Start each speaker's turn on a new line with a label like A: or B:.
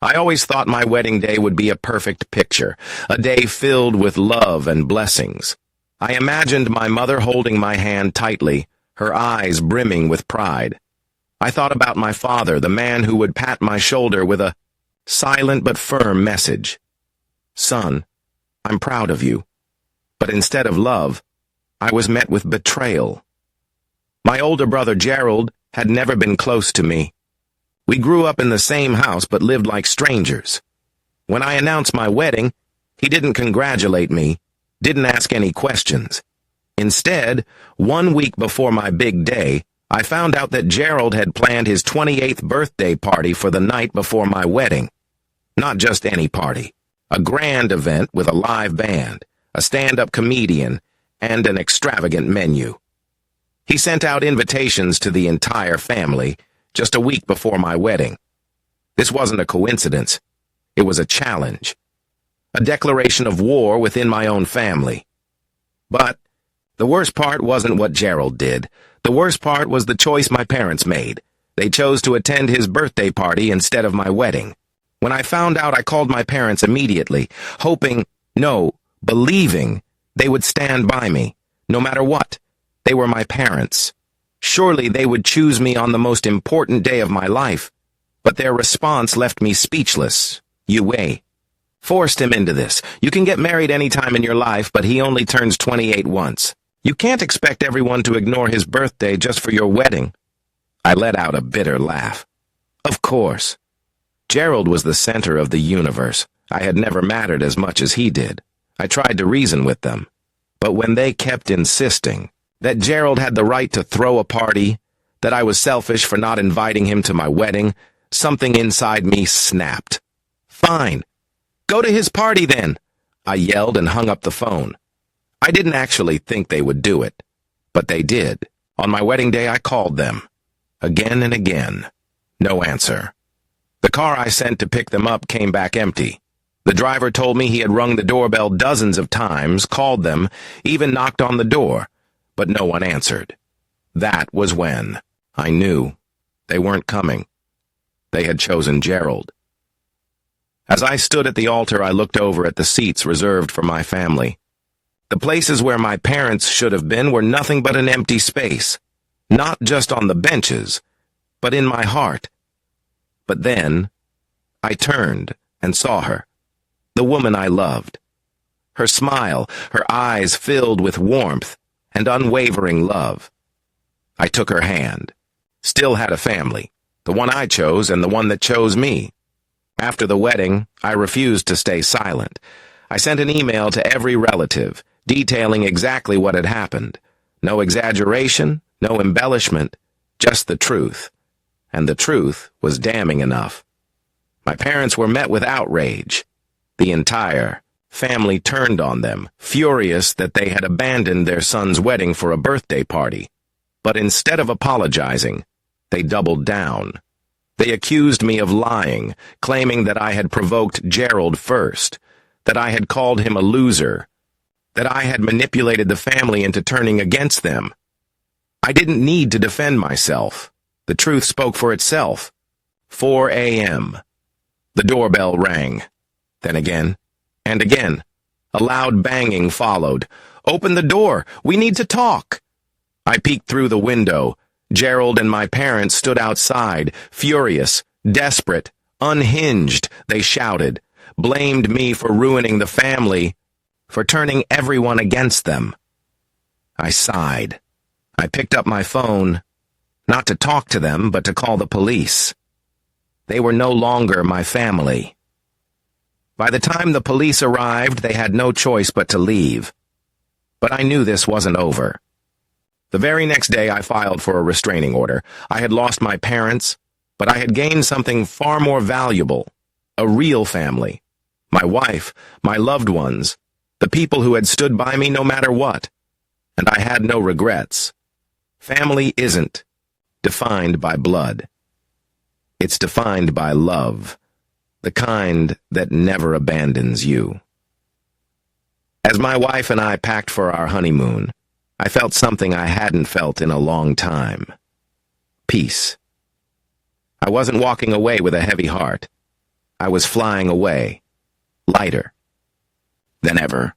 A: I always thought my wedding day would be a perfect picture, a day filled with love and blessings. I imagined my mother holding my hand tightly, her eyes brimming with pride. I thought about my father, the man who would pat my shoulder with a silent but firm message. "Son, I'm proud of you." But instead of love, I was met with betrayal. My older brother Gerald had never been close to me. We grew up in the same house but lived like strangers. When I announced my wedding, he didn't congratulate me, didn't ask any questions. Instead, 1 week before my big day, I found out that Gerald had planned his 28th birthday party for the night before my wedding. Not just any party, a grand event with a live band, a stand-up comedian, and an extravagant menu. He sent out invitations to the entire family just a week before my wedding. This wasn't a coincidence. It was a challenge, a declaration of war within my own family. But the worst part wasn't what Gerald did. The worst part was the choice my parents made. They chose to attend his birthday party instead of my wedding. When I found out, I called my parents immediately, believing they would stand by me, no matter what. They were my parents. Surely they would choose me on the most important day of my life. But their response left me speechless. "Yue forced him into this. You can get married any time in your life, but he only turns 28 once. You can't expect everyone to ignore his birthday just for your wedding." I let out a bitter laugh. Of course. Gerald was the center of the universe. I had never mattered as much as he did. I tried to reason with them. But when they kept insisting that Gerald had the right to throw a party, that I was selfish for not inviting him to my wedding, something inside me snapped. "Fine. Go to his party then," I yelled and hung up the phone. I didn't actually think they would do it, but they did. On my wedding day, I called them. Again and again. No answer. The car I sent to pick them up came back empty. The driver told me he had rung the doorbell dozens of times, called them, even knocked on the door, but no one answered. That was when I knew they weren't coming. They had chosen Gerald. As I stood at the altar, I looked over at the seats reserved for my family. The places where my parents should have been were nothing but an empty space, not just on the benches, but in my heart. But then, I turned and saw her, the woman I loved. Her smile, her eyes filled with warmth and unwavering love. I took her hand. Still had a family, the one I chose and the one that chose me. After the wedding, I refused to stay silent. I sent an email to every relative, detailing exactly what had happened. No exaggeration, no embellishment, just the truth. And the truth was damning enough. My parents were met with outrage. The entire family turned on them, furious that they had abandoned their son's wedding for a birthday party. But instead of apologizing, they doubled down. They accused me of lying, claiming that I had provoked Gerald first, that I had called him a loser, that I had manipulated the family into turning against them. I didn't need to defend myself. The truth spoke for itself. 4 a.m. The doorbell rang. Then again, and again. A loud banging followed. "Open the door! We need to talk!" I peeked through the window. Gerald and my parents stood outside, furious, desperate, unhinged. They shouted, blamed me for ruining the family, for turning everyone against them. I sighed. I picked up my phone, not to talk to them, but to call the police. They were no longer my family. By the time the police arrived, they had no choice but to leave. But I knew this wasn't over. The very next day, I filed for a restraining order. I had lost my parents, but I had gained something far more valuable, a real family. My wife, my loved ones, the people who had stood by me no matter what. And I had no regrets. Family isn't defined by blood. It's defined by love, the kind that never abandons you. As my wife and I packed for our honeymoon, I felt something I hadn't felt in a long time. Peace. I wasn't walking away with a heavy heart. I was flying away, lighter than ever.